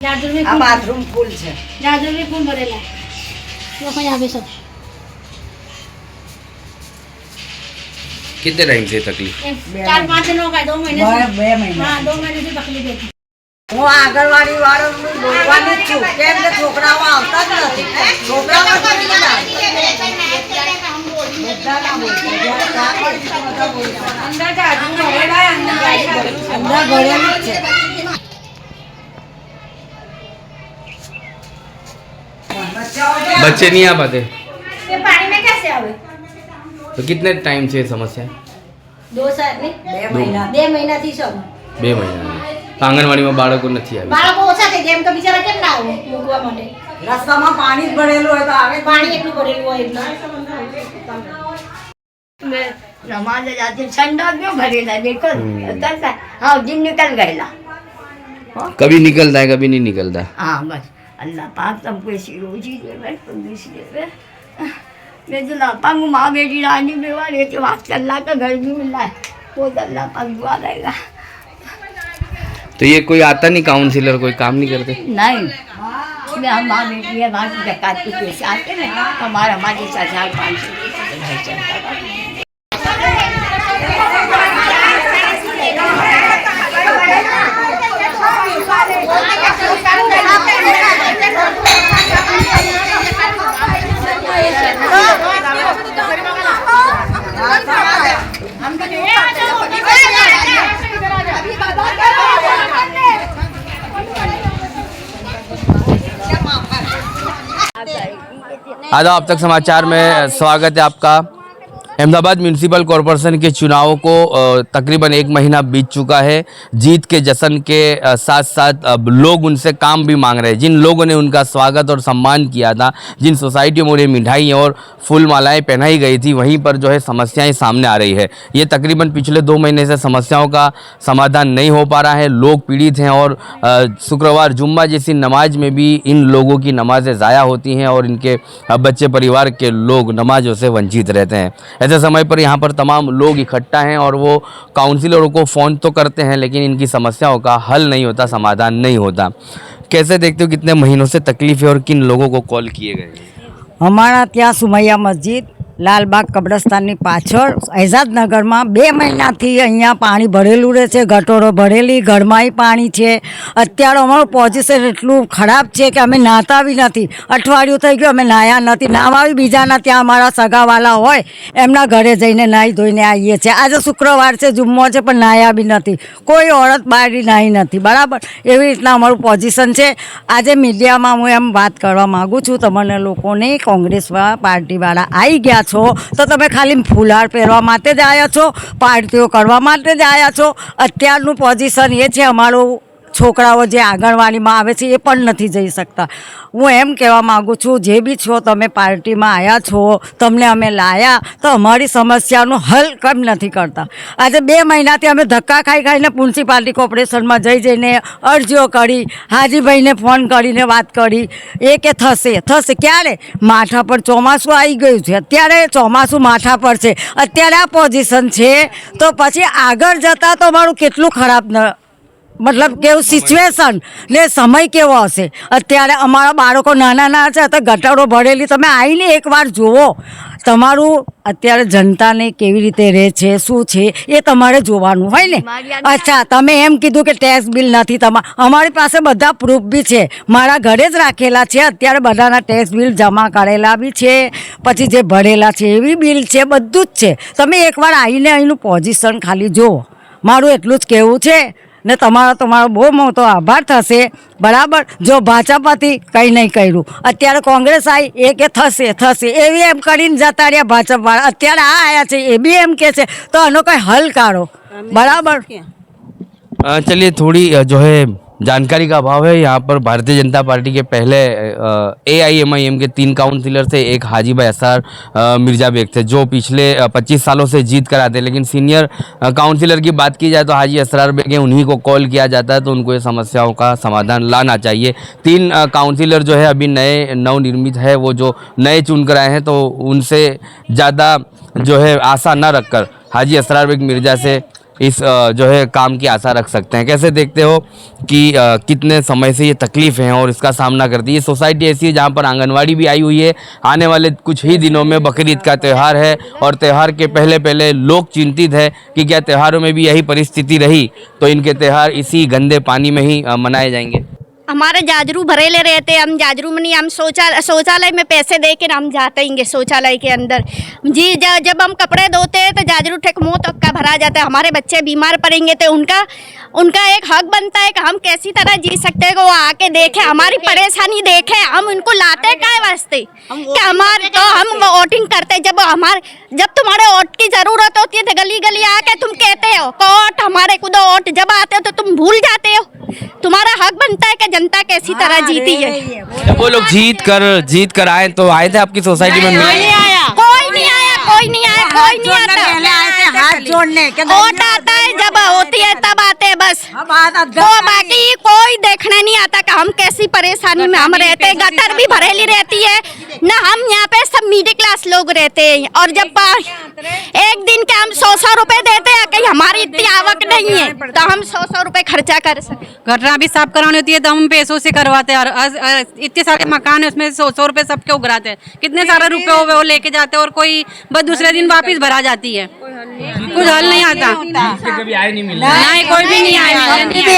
Bathroom फूल છે જાજરવી ફૂલ ભરેલા લોકો આવે सब। कितने टाइम से तकलीफ? 4-5 दिन हो गए, 2 महीने से। 2 महीना हाँ, 2 महीने से तकलीफ है। હું આંગણવાડી વાળાનું બોલવાની જ છું કેમ કે છોકરાઓ આવતા જ નથી છોકરાઓ બધા ના બોલતા અંદર જાજુ ભરેલા અંદર ભરેલું જ છે। बच्चे नहीं आ पाते ये पानी में कैसे आवे? तो कितने टाइम से समस्या है? 2 साल नहीं, 2 મહિના 2 महीना थी सब। 2 महीना तो आंगणवाड़ी में बाળકો નથી આવ્યા। બાળકો ઓછા થઈ ગયા એમ તો બિચારા કેમ ના આવે મૂકવા માટે? રસ્તામાં પાણી જ ભરેલું હોય તો આવે પાણી એટલું ભરેલું હોય એટલે रमाने जाते ठंडा क्यों भरेला देखो उतरता हाँ दिन निकल गएला कभी निकलता है कभी नहीं निकलता। हाँ बस अल्लाह पाक सबको ऐसी रोजी देवे तंदुरुस्ती देवे। मैं तो लापा माँ बेटी रानी बेवा रहते वक्त अल्लाह का घर भी मिला है वो तो अल्लाह पाक दुआ देगा। तो ये कोई आता नहीं काउंसिलर कोई काम नहीं करते? नहीं मैं हम माँ बेटी है वहाँ की जकात के पैसे आते हैं हमारे 400-500 घर चलता था। आदाब, अब तक समाचार में स्वागत है आपका। अहमदाबाद म्यूनसिपल कॉरपोरेशन के चुनावों को तकरीबन 1 महीना बीत चुका है। जीत के जश्न के साथ साथ अब लोग उनसे काम भी मांग रहे हैं। जिन लोगों ने उनका स्वागत और सम्मान किया था, जिन सोसाइटियों में उन्हें मिठाई और फूल मालाएँ पहनाई गई थी, वहीं पर जो है समस्याएं सामने आ रही है। ये तकरीबन पिछले 2 महीने से समस्याओं का समाधान नहीं हो पा रहा है। लोग पीड़ित हैं और शुक्रवार जुम्मा जैसी नमाज में भी इन लोगों की नमाजें ज़ाया होती हैं और इनके बच्चे परिवार के लोग नमाजों से वंचित रहते हैं। ऐसे समय पर यहाँ पर तमाम लोग इकट्ठा हैं और वो काउंसिलरों को फ़ोन तो करते हैं लेकिन इनकी समस्याओं का हल नहीं होता, समाधान नहीं होता। कैसे देखते हो कितने महीनों से तकलीफ है और किन लोगों को कॉल किए गए? અમારા ત્યાં સુમૈયા મસ્જિદ લાલબાગ કબ્રસ્તાનની પાછળ એઝાદનગરમાં 2 મહિનાથી અહીંયા પાણી ભરેલું રહે છે ગટોરો ભરેલી ઘરમાંય પાણી છે। અત્યારે અમારું પોઝિશન એટલું ખરાબ છે કે અમે નાહતા બી નથી। અઠવાડિયું થઈ ગયું અમે નાહ્યા નથી। નાહવા બી બીજાના ત્યાં અમારા સગાવાલા હોય એમના ઘરે જઈને નાહી ધોઈને આવીએ છીએ। આજે શુક્રવાર છે જુમ્મો છે પણ નાહ્યા બી નથી। કોઈ औरत બહાર નાહી નથી બરાબર। એવી રીતના અમારું પોઝિશન છે। આજે મીડિયામાં હું એમ વાત કરવા માગું છું તમને લોકોને કોંગ્રેસ પાર્ટીવાળા આવી ગયા છો તો તમે ખાલી ફુલાર પહેરવા માટે જ આવ્યા છો, પાર્ટીઓ કરવા માટે જ આવ્યા છો। અત્યારનું પોઝિશન એ છે અમારું છોકરાઓ જે આંગણવાડીમાં આવે છે એ પણ નથી જઈ શકતા। હું એમ કહેવા માગું છું જે બી છો તમે પાર્ટીમાં આવ્યા છો તમને અમે લાયા તો અમારી સમસ્યાનું હલ કેમ નથી કરતા? આજે 2 મહિનાથી અમે ધક્કા ખાઈ ખાઈને મ્યુનિસિપાલિટી કોર્પોરેશનમાં જઈને અરજીઓ કરી, હાજીભાઈને ફોન કરીને વાત કરી એ કે થશે થશે ક્યારે? માથા પર ચોમાસું આવી ગયું છે, અત્યારે ચોમાસું માથા પર છે, અત્યારે આ પોઝિશન છે તો પછી આગળ જતાં તો અમારું કેટલું ખરાબ मतलब केवुं सिच्युएशन ने समय केवो हशे? अत्यारे अमारा बाळको नाना नाना छे तो गटारो भरेली तमे आवीने एकवार जोवो। तमारुं अत्यारे जनताने केवी रीते रहे छे शुं छे ए तमारे जोवानुं होय ने। अच्छा तमे एम कीधुं के टेक्स बिल नथी, अमारी पासे बधा प्रूफ बी छे, मारा घरे ज राखेला छे। अत्यारे बधाना टेक्स बिल जमा करेला बी छे, पछी जे भरेला छे एवी बिल छे, बधुं ज छे। तमे एकवार आवीने अहींनुं पोझिशन खाली जोवो, मारुं एटલું જ कहेवुं छे। ने તમારો બહુ મોટો આભાર થશે બરાબર। જો ભાજપથી કંઈ નહીં કર્યું, અત્યારે કોંગ્રેસ આવી એ કે થશે થશે એવી એમ કરીને જતા રહ્યા ભાજપવાળા। અત્યારે આ આવ્યા છે એ બી એમ કે છે તો આનો કંઈ હલ કાઢો બરાબર। चलिए थोड़ी जो है जानकारी का अभाव है। यहाँ पर भारतीय जनता पार्टी के पहले AIMIM के 3 काउंसिलर थे। एक हाजी भाई असरार मिर्जा बेग थे जो पिछले 25 सालों से जीत कर आते हैं। लेकिन सीनियर काउंसिलर की बात की जाए तो हाजी असरार बेग हैं, उन्हीं को कॉल किया जाता है तो उनको ये समस्याओं का समाधान लाना चाहिए। 3 काउंसिलर जो है अभी नए नवनिर्मित है, वो जो नए चुन कर आए हैं तो उनसे ज़्यादा जो है आशा न रखकर हाजी असरार बेग मिर्जा से इस जो है काम की आशा रख सकते हैं। कैसे देखते हो कि कितने समय से ये तकलीफ है और इसका सामना करती है। ये सोसाइटी ऐसी है जहाँ पर आंगनवाड़ी भी आई हुई है। आने वाले कुछ ही दिनों में बकरीद का त्यौहार है और त्यौहार के पहले पहले लोग चिंतित है कि क्या त्योहारों में भी यही परिस्थिति रही तो इनके त्यौहार इसी गंदे पानी में ही मनाए जाएंगे। हमारे जाजरू भरेले रहते, हम जाजरू में नहीं, हम शौचालय में पैसे दे के हम जाते हैं शौचालय के अंदर जी। जब हम कपड़े धोते हैं तो जाजरू ठेक मुँह तक का भरा जाता है। हमारे बच्चे बीमार पड़ेंगे तो उनका एक हक बनता है कि हम कैसी तरह जी सकते हैं, वो आके देखे, हमारी परेशानी देखे। हम उनको लाते काय वास्ते कि हमारे तो हम वोटिंग करते, जब तुम्हारे वोट की जरूरत होती है तो गली गली आके तुम कहते हो वोट हमारे को दो, वोट जब आते हो तो तुम भूल जाते हो। तुम्हारा हक बनता है कि जनता कैसी तरह जीती है। जब वो लोग जीत कर आए तो आए थे आपकी सोसाइटी में? कोई नहीं आया, कोई नहीं आता। हाथ जोड़ने वोट आता है जब होती है तब आते हैं बस। तो बाकी कोई देखने नहीं आता कि हम कैसी परेशानी में हम रहते हैं। गटर भी भरेली रहती है ना, हम यहाँ पे सब मिडिल क्लास लोग रहते हैं। और जब एक दिन के हम 100 रुपए देते हैं, कहीं हमारी इतनी आवक नहीं है तो हम 100 रुपए खर्चा कर सकते। गटरा भी साफ करानी होती है तो हम पैसों से करवाते हैं। और इतने सारे मकान है उसमें 100 रुपए सबके उगराते हैं। कितने सारे रुपए हो वो लेके जाते हैं और कोई बस दूसरे दिन वापस भरा जाती है। कुछ हल नहीं आता। कभी आए नहीं मिले? नहीं, कोई भी नहीं आया।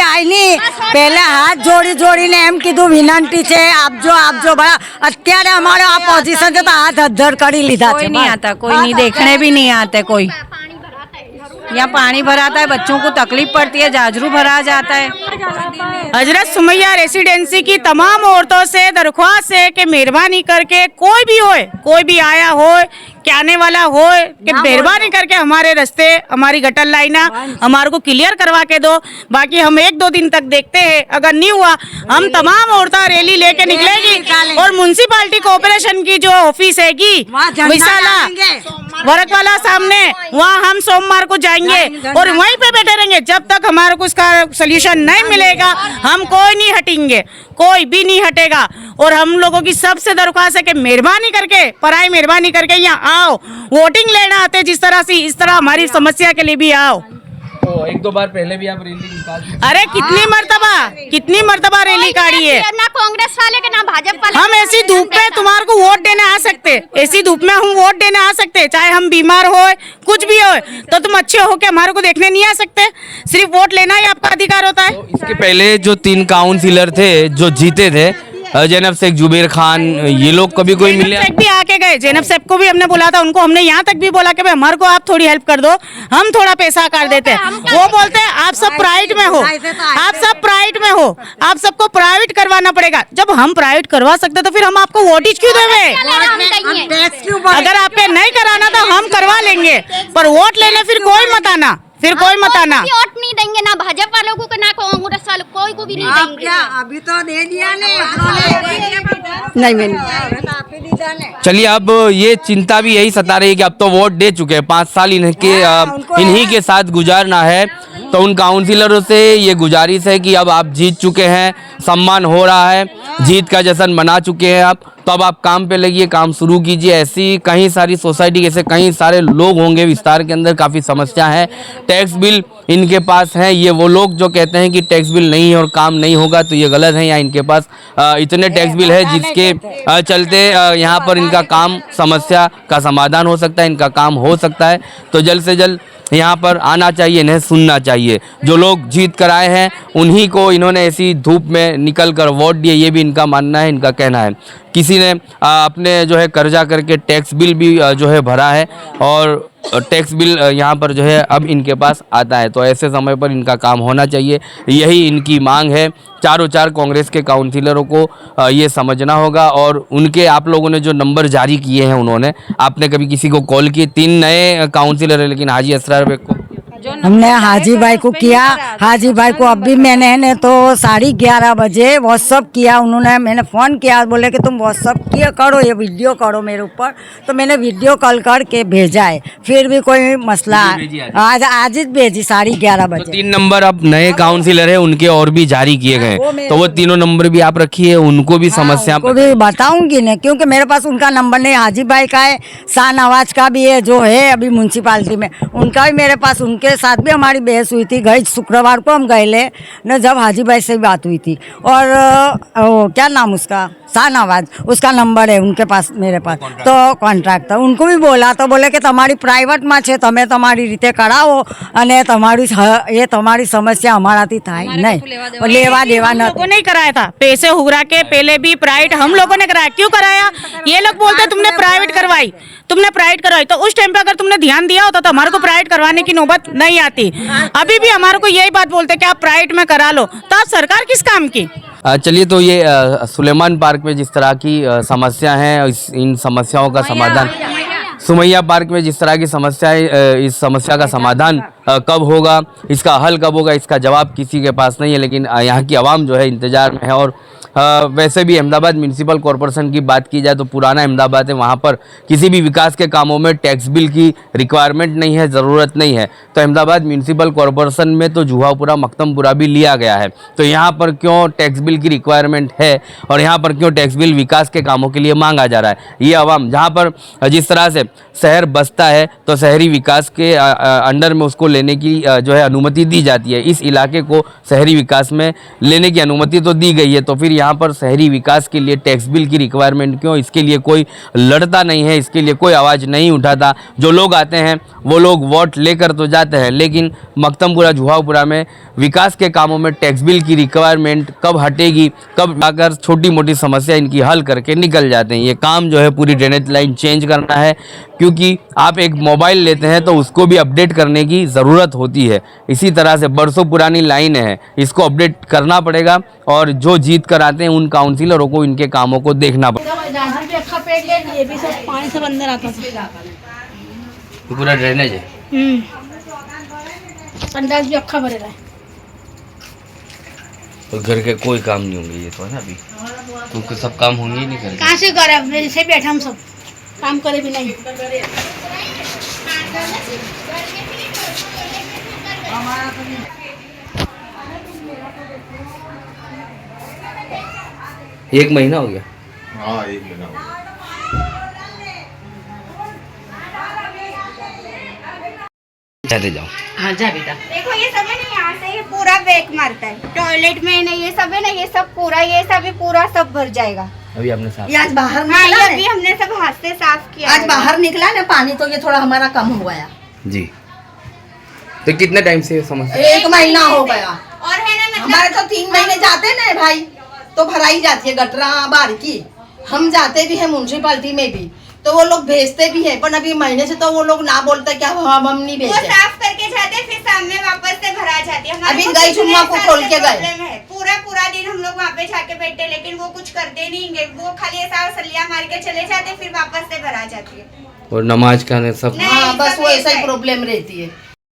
आई नहीं। पहले हाथ जोड़ी ने एम कीधु विनंती है आपजो बड़ा अत्यारे हमारे ऑपोजिशन से तो हाथ अद्धर करी लीधा कोई नहीं आता, कोई नहीं देखने भी नहीं आते। कोई यहाँ पानी भराता है, बच्चों को तकलीफ पड़ती है, जाजरू भरा जाता है। हजरत सुमैया रेसिडेंसी की तमाम औरतों से दरख्वास्त है कि मेहरबानी करके कोई भी आया हो कि आने वाला हो कि मेहरबानी करके हमारे रास्ते, हमारी गटर लाइना हमारे को क्लियर करवा के दो। बाकी हम 1-2 दिन तक देखते हैं, अगर नहीं हुआ हम तमाम औरतें रैली लेके निकलेगी और म्युनिसिपैलिटी कॉर्पोरेशन की जो ऑफिस हैगी विशाला वर्क वाला सामने, वहाँ हम सोमवार को जाएंगे और वहीं पे बैठे रहेंगे जब तक हमारे को उसका सोल्यूशन नहीं मिलेगा। हम कोई नहीं हटेंगे, कोई भी नहीं हटेगा। और हम लोगों की सबसे दरख्वास्त है कि मेहरबानी करके यहाँ आओ, वोटिंग लेना आते जिस तरह से, इस तरह हमारी समस्या के लिए भी आओ। तो 1-2 बार पहले भी आप रैली निकाली? अरे कितनी मरतबा रैली काढ़ी है। ना कांग्रेस वाले के ना भाजपा वाले। हम ऐसी धूप में तुम्हारे को वोट देने आ सकते, ऐसी धूप में हम वोट देने आ सकते, चाहे हम बीमार हो कुछ भी हो तो तुम अच्छे हो के हमारे को देखने नहीं आ सकते। सिर्फ वोट लेना ही आपका अधिकार होता है। तो इसके पहले जो 3 काउंसिलर थे जो जीते थे, जैनब शेख, जुबेर खान, ये लोग कभी कोई मिले? जैनब शेख भी आके गए, जैनब शेख को भी हमने बोला था, उनको हमने यहाँ तक भी बोला कि भाई हमारे को आप थोड़ी हेल्प कर दो, हम थोड़ा पैसा कर देते हैं। वो बोलते हैं आप सब प्राइवेट में हो, आप सबको प्राइवेट करवाना पड़ेगा। जब हम प्राइवेट करवा सकते तो फिर हम आपको वोटिज क्यों देवे? अगर आपके नहीं कराना तो हम करवा लेंगे, पर वोट लेने फिर कोई मत आना। वोट नहीं देंगे, ना भाजपा वालों को ना कांग्रेस वालों को, कोई को भी नहीं देंगे। अभी तो दे दिया नहीं। चलिए, अब ये चिंता भी यही सता रही है कि अब तो वोट दे चुके हैं, 5 साल इन्हीं के साथ गुजारना है। तो उन काउंसिलरों से ये गुजारिश है कि अब आप जीत चुके हैं, सम्मान हो रहा है, जीत का जश्न मना चुके हैं आप, तो अब आप काम पे लगिए, काम शुरू कीजिए। ऐसी कई सारी सोसाइटी, ऐसे कई सारे लोग होंगे विस्तार के अंदर, काफ़ी समस्या है। टैक्स बिल इनके पास है, ये वो लोग जो कहते हैं कि टैक्स बिल नहीं है और काम नहीं होगा, तो ये गलत है। या इनके पास इतने टैक्स बिल है जिसके चलते यहाँ पर इनका काम, समस्या का समाधान हो सकता है, इनका काम हो सकता है। तो जल्द से जल्द यहाँ पर आना चाहिए, इन्हें सुनना चाहिए। जो लोग जीत कर आए हैं उन्हीं को इन्होंने ऐसी धूप में निकल कर वोट दिए, ये भी इनका मानना है, इनका कहना है। किसी ने अपने जो है कर्जा करके टैक्स बिल भी जो है भरा है और टैक्स बिल यहाँ पर जो है अब इनके पास आता है। तो ऐसे समय पर इनका काम होना चाहिए, यही इनकी मांग है। चारों कांग्रेस के काउंसिलरों को ये समझना होगा। और उनके, आप लोगों ने जो नंबर जारी किए हैं, उन्होंने, आपने कभी किसी को कॉल किए? 3 नए काउंसिलर हैं, लेकिन हाजी असरार बेग को हमने हाजी भाई को किया। हाजी भाई को अभी मैंने तो 11:30 बजे व्हाट्सअप किया। मैंने फ़ोन किया, बोले कि तुम व्हाट्सअप किया करो, ये वीडियो करो मेरे ऊपर। तो मैंने वीडियो कॉल करके भेजा है, फिर भी कोई मसला आज भेजी 11:30 बजे। 3 नंबर अब नए काउंसिलर है उनके और भी जारी किए गए, तो वो तीनों नंबर भी आप रखिए, उनको भी समस्या को भी बताऊंगी नहीं, क्योंकि मेरे पास उनका नंबर नहीं। हाजी भाई का है, शाहनवाज का भी है जो है अभी म्यूनसिपालिटी में, उनका भी मेरे पास, उनके उसके साथ भी हमारी बहस हुई थी। गई शुक्रवार को हम गए ले न, जब हाजी भाई से बात हुई थी। और क्या नाम उसका, शाहनवाज, उसका नंबर है उनके पास, मेरे पास। तो कॉन्ट्राक्टर उनको भी बोला तो बोले कि તમારી પ્રાઇવેટમાં છે, તમે તમારી રીતે કરાવો અને ये તમારી સમસ્યા અમારાથી થાય નહીં, લેવા દેવા हम નથી। लोगों ने ही कराया था, पैसे हुगरा के पहले भी प्राइवेट हम लोगों ने कराया। क्यों कराया? ये लोग बोलते तुमने प्राइवेट करवाई, तुमने प्राइवेट करवाई, तो उस टाइम पे अगर तुमने ध्यान दिया होता तो हमारे को प्राइवेट करवाने की नौबत नहीं आती। अभी भी हमारे को यही बात बोलते कि आप प्राइवेट में करा लो, तो आप सरकार किस काम की? चलिए, तो ये सुलेमान पार्क में जिस तरह की समस्या हैं, इन समस्याओं का समाधान, सुमैया पार्क में जिस तरह की समस्या है, इस समस्या का समाधान कब होगा, इसका हल कब होगा, इसका जवाब किसी के पास नहीं है। लेकिन यहाँ की आवाम जो है इंतज़ार में है। और वैसे भी अहमदाबाद म्यूनिसिपल कॉरपोरेशन की बात की जाए तो पुराना अहमदाबाद है, वहाँ पर किसी भी विकास के कामों में टैक्स बिल की रिक्वायरमेंट नहीं है, ज़रूरत नहीं है। तो अहमदाबाद म्यूनिसिपल कॉरपोरेशन में तो जुहापुरा मखदमपुरा भी लिया गया है, तो यहाँ पर क्यों टैक्स बिल की रिक्वायरमेंट है और यहाँ पर क्यों टैक्स बिल विकास के कामों के लिए मांगा जा रहा है? ये आवाम जहाँ पर जिस तरह से शहर बसता है तो शहरी विकास के अंडर में उसको लेने की जो है अनुमति दी जाती है। इस इलाके को शहरी विकास में लेने की अनुमति तो दी गई है, तो फिर यहाँ पर शहरी विकास के लिए टैक्स बिल की रिक्वायरमेंट क्यों? इसके लिए कोई लड़ता नहीं है, इसके लिए कोई आवाज़ नहीं उठाता। जो लोग आते हैं वो लोग वोट लेकर तो जाते हैं, लेकिन मखदमपुरा जुहापुरा में विकास के कामों में टैक्स बिल की रिक्वायरमेंट कब हटेगी, कब आकर छोटी मोटी समस्या इनकी हल करके निकल जाते हैं। ये काम जो है पूरी ड्रेनेज लाइन चेंज करना है, क्योंकि आप एक मोबाइल लेते हैं तो उसको भी अपडेट करने की ज़रूरत होती है। इसी तरह से बरसों पुरानी लाइन है, इसको अपडेट करना पड़ेगा और जो जीत कर आते हैं उन काउंसिलरों को इनके कामों को देखना पड़ेगा। ये भी सब पानी सब अंदर आता था। पूरा ड्रेनेज है, संडास भी अखा भरेला है। तो घर के कोई काम नहीं होंगे ये तो है ना अभी, क्योंकि सब काम होंगे ही नहीं घर के। कहाँ से करे, से बैठा हम सब काम करे भी नहीं। एक महीना हो गया। हाँ, 1 महीना हो गया। जाते जाओ। हाँ जा बेटा। देखो ये सब है ना, यहाँ से ये पूरा बैक मारता है टॉयलेट में ना, ये सब है ना, ये सब पूरा, ये सब भी पूरा सब भर जाएगा। अभी आपने साफ आज बाहर हाँ, निकला ये है। अभी हमने सब हाथ से साफ किया आज है। बाहर निकला ना पानी, तो ये थोड़ा हमारा कम हो गया। जी। तो कितने टाइम से ये समस्या? 1 महीना हो गया। और है ना मतलब हमारे तो 3 महीने जाते ना भाई, तो भराई जाती है गटरा बार की। हम जाते भी हैं म्यूनसिपालिटी में भी, तो वो लोग भेजते भी हैं, पर अभी महीने से तो वो लोग ना बोलते कि हम नहीं वो भेजते। साफ करके जाते फिर सामने वापस से भरा जाती है। हमारे अभी को गई कितने जुम्मा को साल खोल से के गए। प्रॉब्लम है। पूरा दिन हम लोग वहाँ पे जाके बैठे, लेकिन वो कुछ करते नहीं है। वो खाली ऐसा सलिया मार के चले जाते, फिर वापस से भरा जाती है। और नमाज खाने सब नहीं, हाँ, बस सब वो ऐसा ऐसा ही है। प्रॉब्लम रहती है।